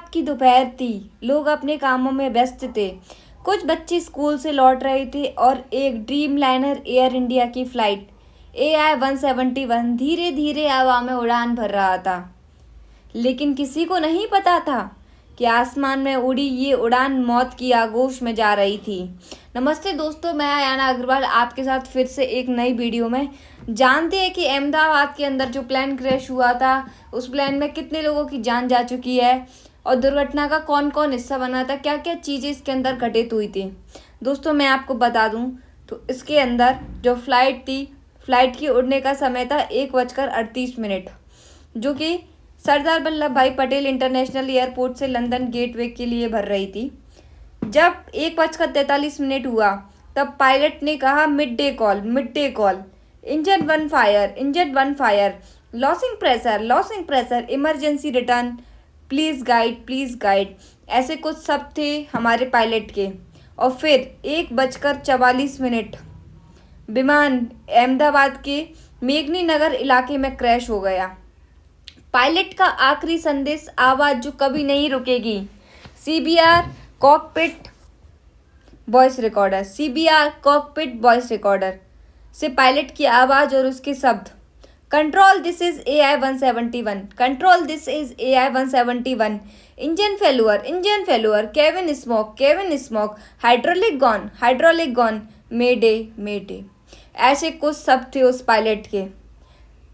रात की दोपहर थी। लोग अपने कामों में व्यस्त थे। कुछ बच्चे स्कूल से लौट रहे थे और एक ड्रीम लाइनर एयर इंडिया की फ्लाइट AI-171 धीरे धीरे हवा में उड़ान भर रहा था। लेकिन किसी को नहीं पता था कि आसमान में उड़ी ये उड़ान मौत की आगोश में जा रही थी। नमस्ते दोस्तों, मैं आयाना अग्रवाल आपके साथ फिर से एक नई वीडियो में। जानते हैं कि अहमदाबाद के अंदर जो प्लेन क्रैश हुआ था, उस प्लेन में कितने लोगों की जान जा चुकी है और दुर्घटना का कौन कौन हिस्सा बना था, क्या क्या चीज़ें इसके अंदर घटित हुई थी। दोस्तों मैं आपको बता दूं तो इसके अंदर जो फ्लाइट थी, फ्लाइट की उड़ने का समय था 1:38, जो कि सरदार वल्लभ भाई पटेल इंटरनेशनल एयरपोर्ट से लंदन गेटवे के लिए भर रही थी। जब 1:43 हुआ तब पायलट ने कहा mid day call, engine one fire, losing pressure, emergency return, please guide. ऐसे कुछ शब्द थे हमारे पायलट के। और फिर 1:44 विमान अहमदाबाद के मेघनी नगर इलाके में क्रैश हो गया। पायलट का आखिरी संदेश, आवाज़ जो कभी नहीं रुकेगी। CBR कॉकपिट वॉइस रिकॉर्डर से पायलट की आवाज़ और उसके शब्द, control this is AI-171, engine failure, cabin smoke, hydraulic gone, mayday. ऐसे कुछ शब्द थे उस पायलट के।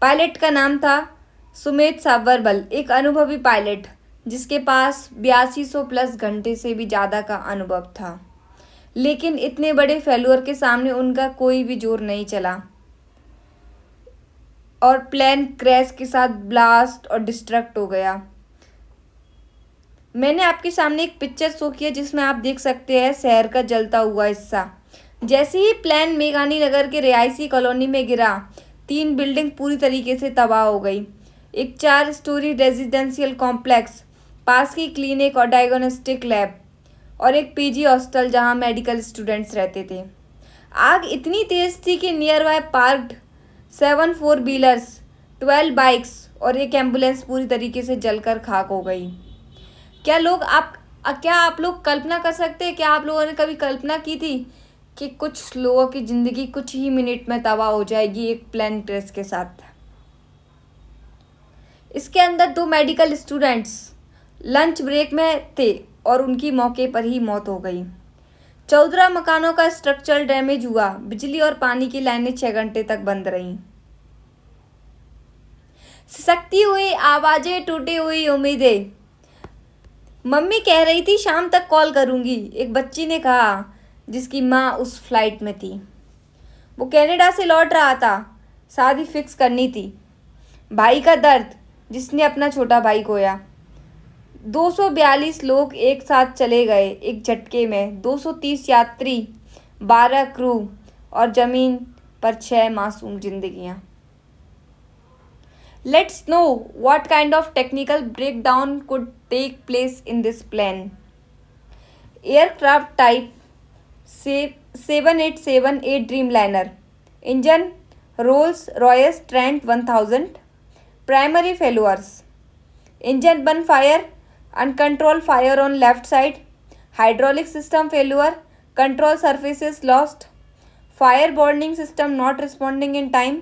पायलट का नाम था सुमेध साबरमल, एक अनुभवी पायलट जिसके पास 8200 प्लस घंटे से भी ज़्यादा का अनुभव था। लेकिन इतने बड़े फेल्योर के सामने उनका कोई भी जोर नहीं चला और प्लेन क्रैश के साथ ब्लास्ट और डिस्ट्रक्ट हो गया। मैंने आपके सामने एक पिक्चर शो किया जिसमें आप देख सकते हैं शहर का जलता हुआ हिस्सा। जैसे ही प्लेन मेघानी नगर के रिहायशी कॉलोनी में गिरा, 3 बिल्डिंग पूरी तरीके से तबाह हो गई। एक 4 स्टोरी रेजिडेंशियल कॉम्प्लेक्स, पास की क्लिनिक और डायग्नोस्टिक लैब और एक PG हॉस्टल जहां मेडिकल स्टूडेंट्स रहते थे। आग इतनी तेज थी कि नियर बाय पार्क्ड 7 4-व्हीलर्स, 12 बाइक्स और एक एम्बुलेंस पूरी तरीके से जलकर खाक हो गई। क्या आप लोग कल्पना कर सकते हैं? क्या आप लोगों ने कभी कल्पना की थी कि कुछ लोगों की ज़िंदगी कुछ ही मिनट में तबाह हो जाएगी एक प्लेन क्रैश के साथ? इसके अंदर 2 मेडिकल स्टूडेंट्स लंच ब्रेक में थे और उनकी मौके पर ही मौत हो गई। 14 मकानों का स्ट्रक्चरल डैमेज हुआ। बिजली और पानी की लाइनें 6 घंटे तक बंद रहीं। सिसकती हुई आवाज़ें, टूटी हुई उम्मीदें। मम्मी कह रही थी शाम तक कॉल करूंगी, एक बच्ची ने कहा जिसकी माँ उस फ्लाइट में थी। वो कनाडा से लौट रहा था, शादी फिक्स करनी थी। भाई का दर्द, जिसने अपना छोटा भाई खोया। 242 लोग एक साथ चले गए एक झटके में। 230 यात्री, 12 क्रू और ज़मीन पर 6 मासूम जिंदगियां। Let's know what kind of technical breakdown could take place in this plane. Aircraft type 7878 Dreamliner, engine Rolls Royce Trent 1000, primary failures, engine burn fire, uncontrolled fire on left side, hydraulic system failure, control surfaces lost, fire burning system not responding in time,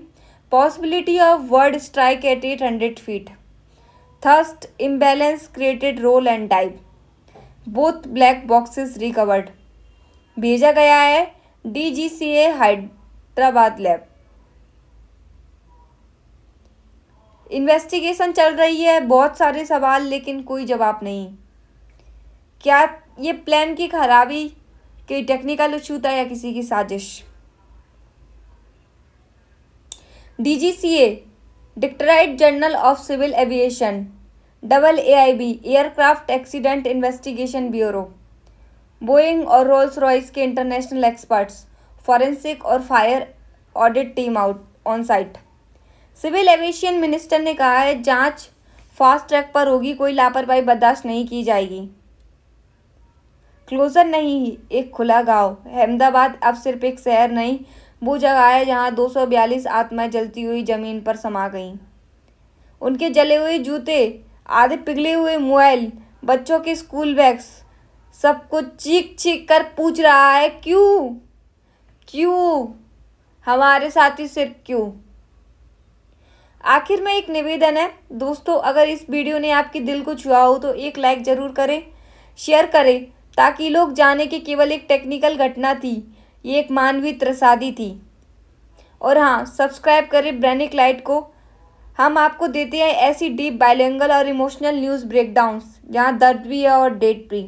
possibility of bird strike at 800 feet, thrust imbalance created roll and dive, both black boxes recovered। भेजा गया है DGCA Hyderabad lab. Investigation चल रही है, बहुत सारे सवाल लेकिन कोई जवाब नहीं। क्या ये प्लान की खराबी, कोई टेक्निकल इशू था या किसी की साजिश? DGCA directorate general of civil aviation, AAIB aircraft accident investigation bureau, Boeing और रोल्स रॉयस के इंटरनेशनल एक्सपर्ट्स, फॉरेंसिक और fire audit team out on site. Civil aviation minister ने कहा है जांच फास्ट ट्रैक पर होगी, कोई लापरवाही बर्दाश्त नहीं की जाएगी। क्लोजर नहीं, एक खुला गांव। अहमदाबाद अब सिर्फ एक शहर नहीं, वो जगह है जहां 242 आत्माएं जलती हुई जमीन पर समा गईं। उनके जले हुए जूते, आधे पिघले हुए मोबाइल, बच्चों के स्कूल बैग्स, सब कुछ चीख चीख कर पूछ रहा है क्यों, क्यों, हमारे साथ ही सिर्फ क्यों। आखिर में एक निवेदन है दोस्तों, अगर इस वीडियो ने आपके दिल को छुआ हो तो एक लाइक ज़रूर करें, शेयर करें, ताकि लोग जाने कि केवल एक टेक्निकल घटना थी, ये एक मानवीय त्रसादी थी। और हाँ, सब्सक्राइब करें ब्रेनिक लाइट को। हम आपको देते हैं ऐसी डीप बाइलिंगुअल और इमोशनल न्यूज़ ब्रेकडाउन्स जहाँ दर्द भी है और डेट भी।